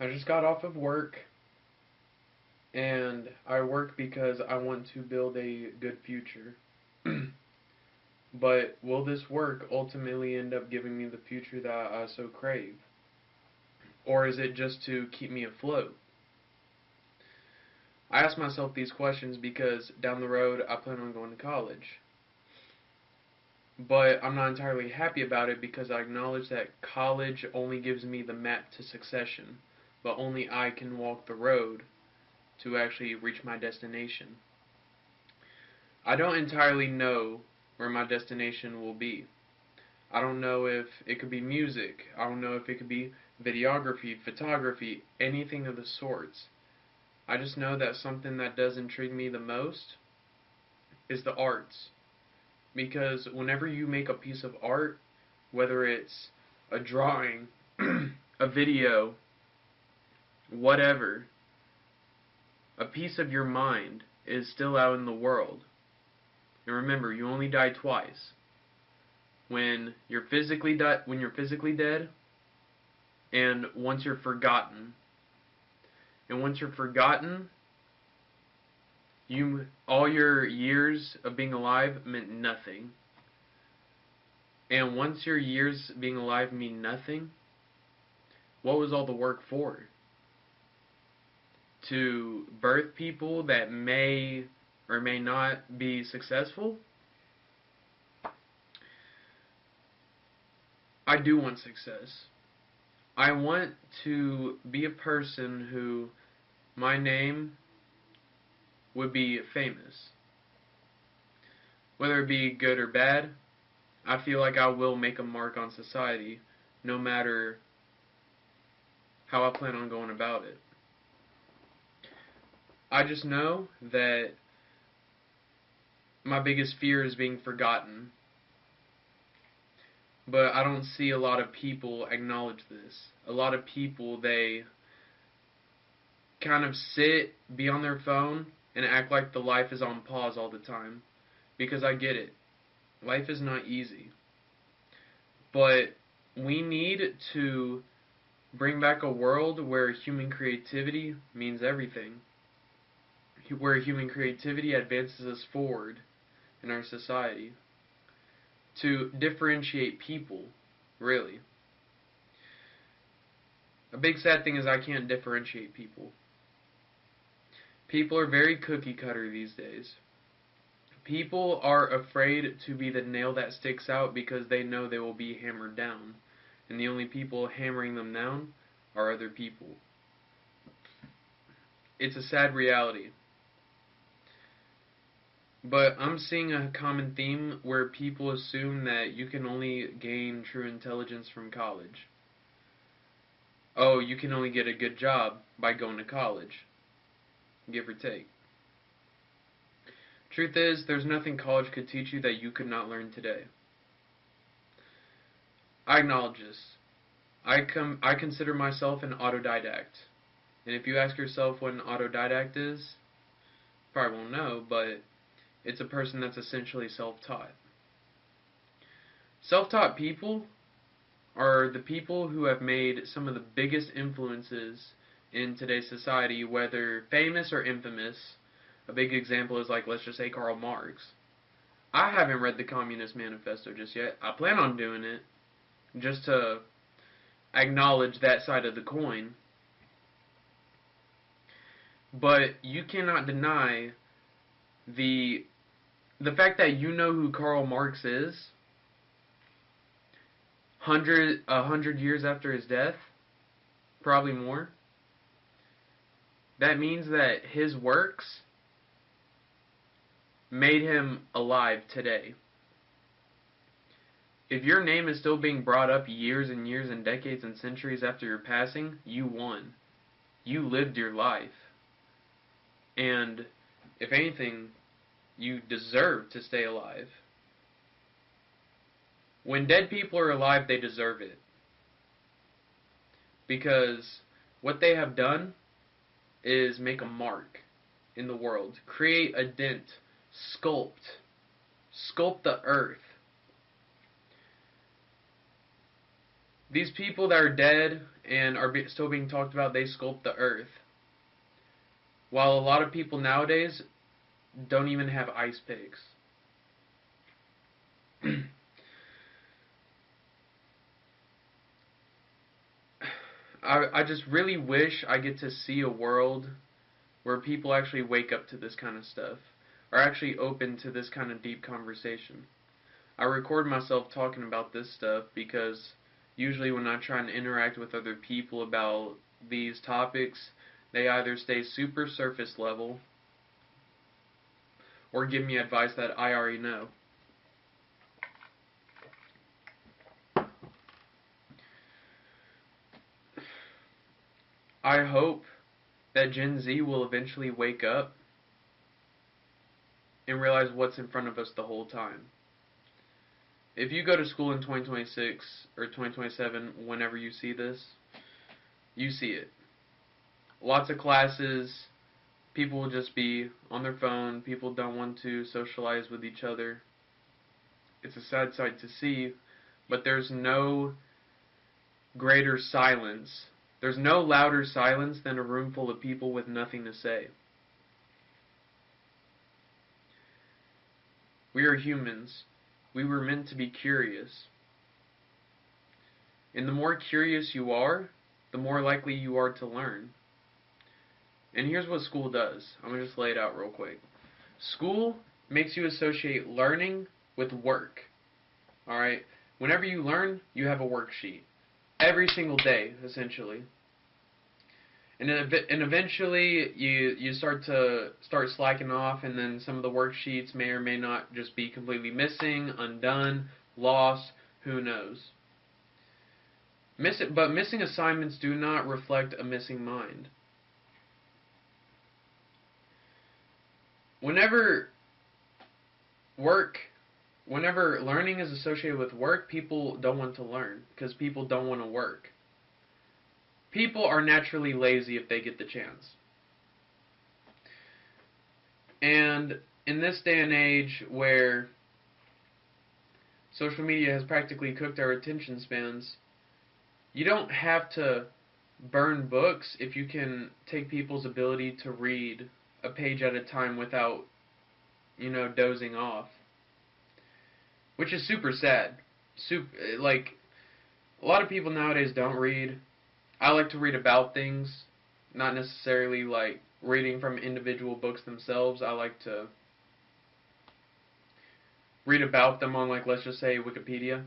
I just got off of work, and I work because I want to build a good future. But will this work ultimately end up giving me the future that I so crave? Or is it just to keep me afloat? I ask myself these questions because down the road I plan on going to college. But I'm not entirely happy about it because I acknowledge that college only gives me the map to succession, but only I can walk the road to actually reach my destination. I don't entirely know where my destination will be. I don't know if it could be music. I don't know if it could be videography, photography, anything of the sorts. I just know that something that does intrigue me the most is the arts. Because whenever you make a piece of art, whether it's a drawing, a video, whatever, a piece of your mind is still out in the world. And remember, you only die twice. When you're physically dead, and once you're forgotten. And once you're forgotten, all your years of being alive meant nothing. And once your years being alive mean nothing, what was all the work for? To birth people that may or may not be successful? I do want success. I want to be a person who my name would be famous. Whether it be good or bad, I feel like I will make a mark on society no matter how I plan on going about it. I just know that my biggest fear is being forgotten. But I don't see a lot of people acknowledge this. A lot of people, they kind of be on their phone, and act like the life is on pause all the time. Because I get it. Life is not easy. But we need to bring back a world where human creativity means everything. Where human creativity advances us forward in our society. To differentiate people, really. A big sad thing is I can't differentiate people. People are very cookie cutter these days. People are afraid to be the nail that sticks out because they know they will be hammered down. And the only people hammering them down are other people. It's a sad reality. But I'm seeing a common theme where people assume that you can only gain true intelligence from college. Oh, you can only get a good job by going to college. Give or take. Truth is, there's nothing college could teach you that you could not learn today. I acknowledge this. I consider myself an autodidact. And if you ask yourself what an autodidact is, you probably won't know, but it's a person that's essentially self-taught. Self-taught people are the people who have made some of the biggest influences in today's society, whether famous or infamous. A big example is, like, let's just say Karl Marx. I haven't read the Communist Manifesto just yet. I plan on doing it just to acknowledge that side of the coin. But you cannot deny the fact that you know who Karl Marx is 100 years after his death, probably more. That means that his works made him alive today. If your name is still being brought up years and years and decades and centuries after your passing, you won. You lived your life. And if anything, you deserve to stay alive. When dead people are alive, they deserve it. Because what they have done is make a mark in the world. Create a dent. Sculpt the earth. These people that are dead and are still being talked about, they sculpt the earth. While a lot of people nowadays don't even have ice picks. I just really wish I get to see a world where people actually wake up to this kind of stuff, are actually open to this kind of deep conversation. I record myself talking about this stuff because usually when I try and interact with other people about these topics, they either stay super surface level or give me advice that I already know. I hope that Gen Z will eventually wake up and realize what's in front of us the whole time. If you go to school in 2026 or 2027, whenever you see this, you see it. Lots of classes, people will just be on their phone, people don't want to socialize with each other. It's a sad sight to see, but there's no greater silence. There's no louder silence than a room full of people with nothing to say. We are humans. We were meant to be curious. And the more curious you are, the more likely you are to learn. And here's what school does. I'm going to just lay it out real quick. School makes you associate learning with work. Alright? Whenever you learn, you have a worksheet. Every single day, essentially. And eventually, you start slacking off, and then some of the worksheets may or may not just be completely missing, undone, lost, who knows. But missing assignments do not reflect a missing mind. Whenever learning is associated with work, people don't want to learn because people don't want to work. People are naturally lazy if they get the chance. And in this day and age where social media has practically cooked our attention spans, you don't have to burn books if you can take people's ability to read a page at a time without, dozing off. Which is super sad. Like, a lot of people nowadays don't read. I like to read about things, not necessarily like reading from individual books themselves. I like to read about them on, like, let's just say Wikipedia.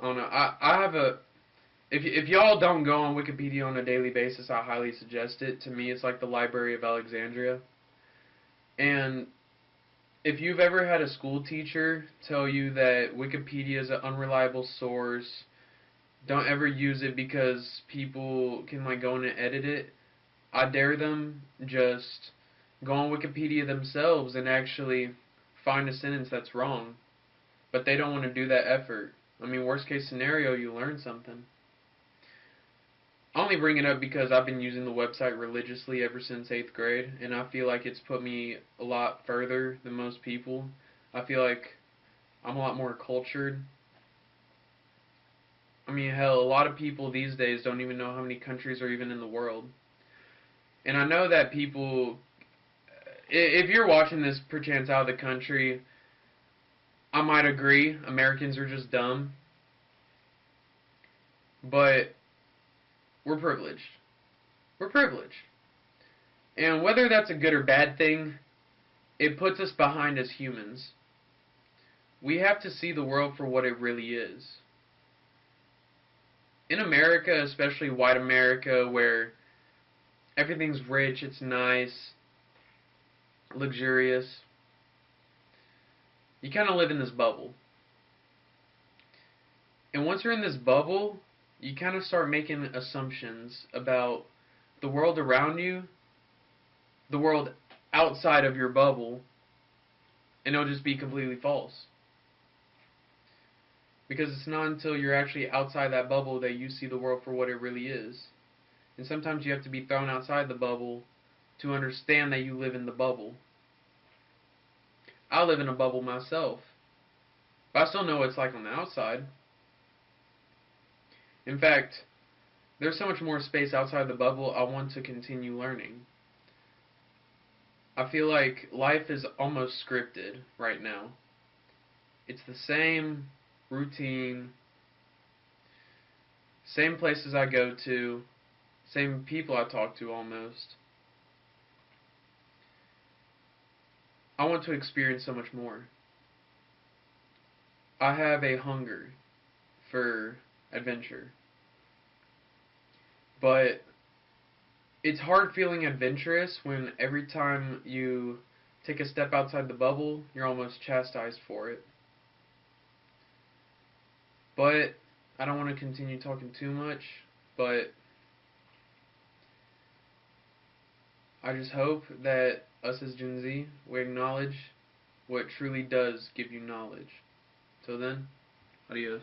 I don't know. I have a... If y'all don't go on Wikipedia on a daily basis, I highly suggest it. To me, it's like the Library of Alexandria. And if you've ever had a school teacher tell you that Wikipedia is an unreliable source, don't ever use it because people can go in and edit it, I dare them just go on Wikipedia themselves and actually find a sentence that's wrong. But they don't want to do that effort. I mean, worst case scenario, you learn something. I only bring it up because I've been using the website religiously ever since 8th grade, and I feel like it's put me a lot further than most people. I feel like I'm a lot more cultured. I mean, hell, a lot of people these days don't even know how many countries are even in the world. And I know that people, if you're watching this perchance out of the country, I might agree, Americans are just dumb. But we're privileged. We're privileged. And whether that's a good or bad thing, it puts us behind as humans. We have to see the world for what it really is. In America, especially white America, where everything's rich, it's nice, luxurious, you kind of live in this bubble. And once you're in this bubble, you kind of start making assumptions about the world around you, the world outside of your bubble, and it'll just be completely false. Because it's not until you're actually outside that bubble that you see the world for what it really is. And sometimes you have to be thrown outside the bubble to understand that you live in the bubble. I live in a bubble myself, but I still know what it's like on the outside. In fact, there's so much more space outside the bubble. I want to continue learning. I feel like life is almost scripted right now. It's the same routine, same places I go to, same people I talk to almost. I want to experience so much more. I have a hunger for adventure. But it's hard feeling adventurous when every time you take a step outside the bubble, you're almost chastised for it. But I don't want to continue talking too much, but I just hope that us as Gen Z, we acknowledge what truly does give you knowledge. Till then, adios.